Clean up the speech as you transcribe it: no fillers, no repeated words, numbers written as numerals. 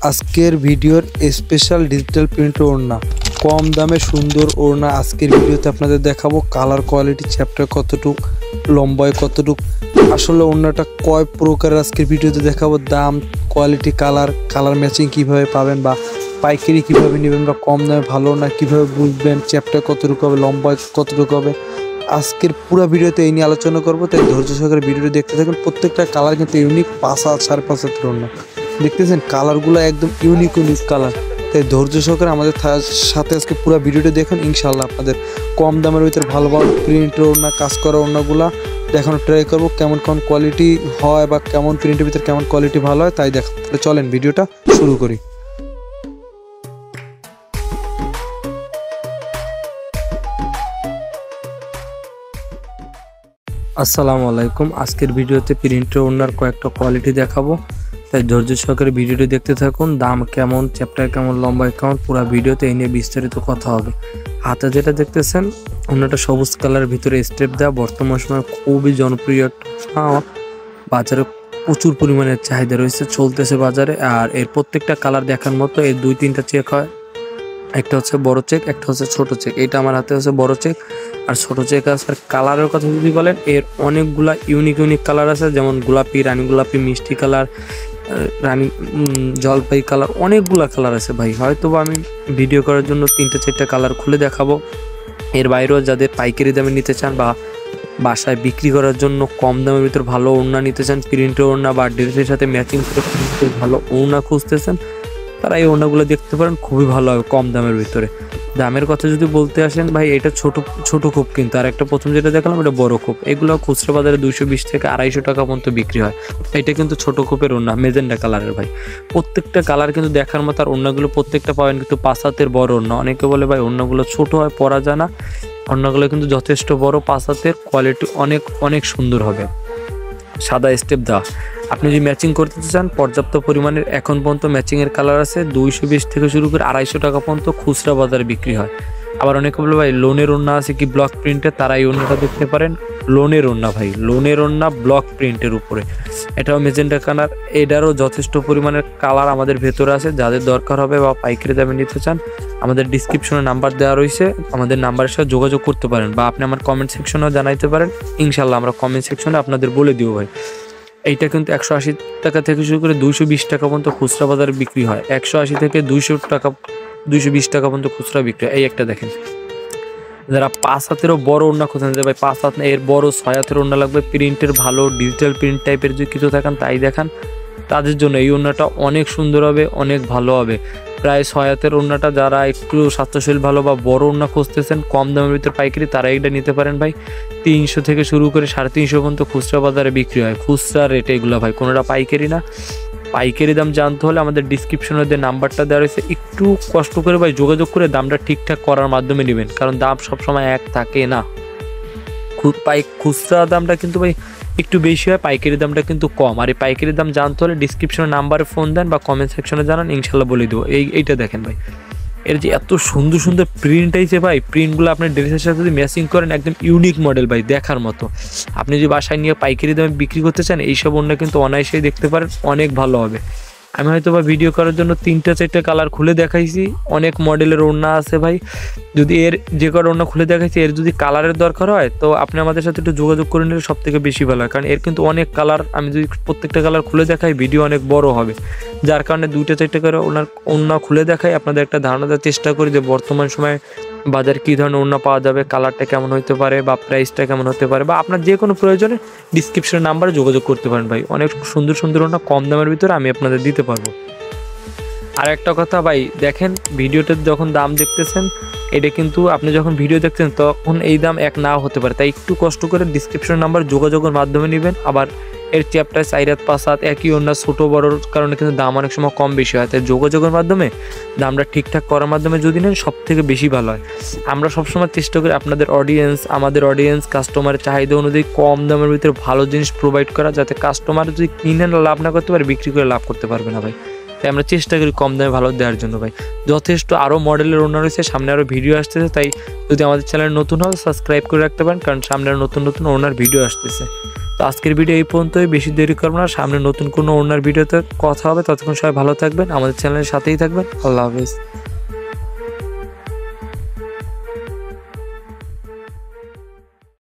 আজকের ভিডিওর special digital print ওড়না, কম দামে সুন্দর ওড়না আজকের ভিডিওতে আপনাদের দেখাবো। কালার কোয়ালিটি, চ্যাপ্টার কতটুক, লম্বায় কতটুক, আসলে ওড়নাটা কয় প্রকারের আজকের ভিডিওতে দেখাবো। দাম, কোয়ালিটি, কালার ম্যাচিং কিভাবে পাবেন, বা পাইকারি কিভাবে নেবেন, বা কম দামে ভালো না কিভাবে বুঝবেন, চ্যাপ্টার কতটুকু হবে, লম্বায় কতটুকু হবে, আজকের পুরো ভিডিওতে এই নিয়ে আলোচনা করবো। তাই ধৈর্য সহকারে ভিডিওটি দেখতে থাকুন। প্রত্যেকটা কালার কিন্তু ইউনিক, 5 সাড়ে 5 হাতের ওড়না দেখতেছেন, কালারগুলো একদম ইউনিক কালার। তাই ধৈর্য সহকারে আমাদের সাথে আজকে পুরো ভিডিওটি দেখুন। ইনশাল্লাহ আপনাদের কম দামের ভিতরে ভালো ভালো প্রিন্টের ওড়না, কাজ করা ওড়নাগুলো দেখানোর ট্রাই করবো। কেমন কোয়ালিটি হয় বা কেমন প্রিন্টের ভিতরে কেমন কোয়ালিটি ভালো হয় তাই দেখাবো। তাহলে চলেন ভিডিওটা শুরু করি। আসসালামু আলাইকুম। আজকের ভিডিওতে প্রিন্টের ওড়নার কয়েকটা কোয়ালিটি দেখাবো, তাই ধৈর্য সহকারে ভিডিওটি দেখতে থাকুন। দাম কেমন, চ্যাপ্টার কেমন, লম্বায় কেমন, পুরো ভিডিওতে এই নিয়ে বিস্তারিত কথা হবে। হাতে যেটা দেখতেছেন ওড়নাটা সবুজ কালারের ভিতরে স্টেপ দেওয়া, বর্তমান সময় খুবই জনপ্রিয় একটা, বাজারে প্রচুর পরিমাণে চাহিদা রয়েছে, চলতেছে বাজারে। আর এর প্রত্যেকটা কালার দেখার মতো। এর 2-3টা চেক হয়, একটা হচ্ছে বড় চেক, একটা হচ্ছে ছোট চেক। এটা আমার হাতে হচ্ছে বড় চেক আর ছোট চেক আছে। আর কালারের কথা যদি বলেন, এর অনেকগুলা ইউনিক কালার আছে, যেমন গোলাপি, রানী গোলাপি, মিষ্টি কালার, রানী জলপাই কালার, অনেকগুলা কালার আছে ভাই। হয়তো আমি ভিডিও করার জন্য 3-4টা কালার খুলে দেখাবো। এর বাইরেও যাদের পাইকারি দামে নিতে চান বা বাসায় বিক্রি করার জন্য কম দামের ভিতর ভালো ওড়না নিতে চান, প্রিন্টের ওড়না বা ড্রেসের সাথে ম্যাচিং করে ভালো ওড়না খুঁজতেছেন, তারা এই ওড়নাগুলো দেখতে পারেন, খুবই ভালো হবে কম দামের ভিতরে। দামের কথা যদি বলতে আসেন ভাই, এটা ছোট খোপ, কিন্তু আর একটা প্রথম যেটা দেখালাম এটা বড় খোপ। এগুলো খুচরা বাজারে 220 থেকে 250 টাকা পর্যন্ত বিক্রি হয়। এটা কিন্তু ছোট খোপের ওড়না, মেজেন্ডা কালারের ভাই। প্রত্যেকটা কালার কিন্তু দেখার মতো। আর ওড়নাগুলো প্রত্যেকটা পাবেন কিন্তু 5 হাতের বড় ওড়না। অনেকে বলে ভাই ওড়নাগুলো ছোট হয়, পরা যায় না। ওড়নাগুলো কিন্তু যথেষ্ট বড়, 5 হাতের, কোয়ালিটি অনেক সুন্দর হবে। সাদা স্টেপ দেওয়া। আপনি যদি ম্যাচিং করতে চান, পর্যাপ্ত পরিমাণের এখন পর্যন্ত ম্যাচিংয়ের কালার আছে। 220 থেকে শুরু করে 250 টাকা পর্যন্ত খুচরা বাজারে বিক্রি হয়। আবার অনেকে বলে ভাই লোনের ওড়না আছে কি ব্লক প্রিন্টের, তারা এই ওড়নাটা দেখতে পারেন। লোনের ওড়না ভাই, লোনের ওড়না ব্লক প্রিন্টের উপরে, এটাও মেজেন্ডা কালার। এটারও যথেষ্ট পরিমাণের কালার আমাদের ভেতরে আছে। যাদের দরকার হবে বা পাইকারি দামে নিতে চান, আমাদের ডিসক্রিপশনে নাম্বার দেওয়া রয়েছে, আমাদের নাম্বারের সাথে যোগাযোগ করতে পারেন, বা আপনি আমার কমেন্ট সেকশনেও জানাইতে পারেন। ইনশাল্লাহ আমরা কমেন্ট সেকশনে আপনাদের বলে দিব ভাই। এইটা কিন্তু 180 টাকা থেকে শুরু করে 220 টাকা পর্যন্ত খুচরা বাজারে বিক্রি হয়। 180 থেকে 220 টাকা পর্যন্ত খুচরা বিক্রি হয়। এই একটা দেখেন, যারা 5 হাতেরও বড় ওড়না খোঁজেন যে ভাই 5 হাত না, এর বড় 6 হাতের ওড়না লাগবে, প্রিন্টের ভালো ডিজিটাল প্রিন্ট টাইপের যদি কিছু থাকেন তাই দেখান, তাদের জন্য এই ওড়নাটা অনেক সুন্দর হবে, অনেক ভালো হবে। প্রায় 6 হাতের ওড়নাটা যারা একটু স্বাস্থ্যশীল ভালো বা বড় ওড়না খুঁজতেছেন কম দামের ভিতরে পাইকারি, তারা এইটা নিতে পারেন ভাই। 300 থেকে শুরু করে 350 পর্যন্ত খুচরা বাজারে বিক্রি হয়। খুচরা রেটে এগুলো ভাই, কোনোটা পাইকারি না। পাইকারি দাম জানতে হলে আমাদের ডিসক্রিপশনে যে নাম্বারটা দেওয়া রয়েছে, একটু কষ্ট করে ভাই যোগাযোগ করে দামটা ঠিকঠাক করার মাধ্যমে নেবেন, কারণ দাম সবসময় এক থাকে না। খুচরা দামটা কিন্তু ভাই একটু বেশি হয়, পাইকারি দামটা কিন্তু কম। আর এই পাইকারি দাম জানতে হলে ডিসক্রিপশনের নাম্বারে ফোন দেন বা কমেন্ট সেকশনে জানান, ইনশাল্লাহ বলে দেবো। এইটা দেখেন ভাই, এর যে এত সুন্দর প্রিন্ট আইছে ভাই, প্রিন্টগুলো আপনার ড্রেসের সাথে যদি ম্যাচিং করেন, একদম ইউনিক মডেল ভাই, দেখার মতো। আপনি যদি বাসায় নিয়ে পাইকারি দামে বিক্রি করতে চান, এইসব ওড়না কিন্তু অনায়াসেই দেখতে পারেন, অনেক ভালো হবে। আমি হয়তো বা ভিডিও করার জন্য 3-4টা কালার খুলে দেখাইছি, অনেক মডেলের ওড়না আছে ভাই। যদি এর যে কটা ওড়না খুলে দেখাইছি, এর যদি কালারের দরকার হয় তো আপনি আমাদের সাথে একটু যোগাযোগ করে নিলে সব থেকে বেশি ভালো হয়, কারণ এর কিন্তু অনেক কালার। আমি যদি প্রত্যেকটা কালার খুলে দেখাই, ভিডিও অনেক বড় হবে, যার কারণে 2-4টা করে ওড়না খুলে দেখাই, আপনাদের একটা ধারণা দেওয়ার চেষ্টা করি যে বর্তমান সময়ে বাজারে কী ধরনের ওড়না পাওয়া যাবে, কালারটা কেমন হতে পারে, বা প্রাইসটা কেমন হতে পারে, বা আপনার যে কোনো প্রয়োজনে ডিসক্রিপশনের নাম্বারে যোগাযোগ করতে পারেন ভাই। অনেক সুন্দর ওড়না কম দামের ভিতরে আমি আপনাদের দিতে পারবো। আর একটা কথা ভাই, দেখেন ভিডিওতে যখন দাম দেখতেছেন, এটা কিন্তু আপনি যখন ভিডিও দেখতেছেন তখন এই দাম এক নাও হতে পারে, তাই একটু কষ্ট করে ডিসক্রিপশনের নাম্বার যোগাযোগের মাধ্যমে নেবেন। আবার এর চ্যাপ্টার 4 হাত 5 হাত একই ওড়না, ছোটো বড়োর কারণে কিন্তু দাম অনেক সময় কম বেশি হয়, তাই যোগাযোগের মাধ্যমে দামটা ঠিকঠাক করার মাধ্যমে যদি নেন সব থেকে বেশি ভালো হয়। আমরা সবসময় চেষ্টা করি আমাদের অডিয়েন্স কাস্টমারের চাহিদা অনুযায়ী কম দামের ভিতরে ভালো জিনিস প্রোভাইড করা, যাতে কাস্টমার যদি কিনে লাভ না করতে পারে, বিক্রি করে লাভ করতে পারবে না ভাই। তাই আমরা চেষ্টা করি কম দামে ভালো দেওয়ার জন্য ভাই। যথেষ্ট আরও মডেলের ওড়না রয়েছে, সামনে আরও ভিডিও আসতেছে, তাই যদি আমাদের চ্যানেল নতুন হয় সাবস্ক্রাইব করে রাখতে পারেন, কারণ সামনে আরও নতুন ওড়নার ভিডিও আসতেছে। তো আজকের ভিডিও এই পর্যন্তই, বেশি দেরি করবো না, সামনে নতুন কোনো ওড়নার ভিডিওতে কথা হবে। ততক্ষণ সবাই ভালো থাকবেন, আমাদের চ্যানেলের সাথেই থাকবেন। আল্লাহ হাফেজ।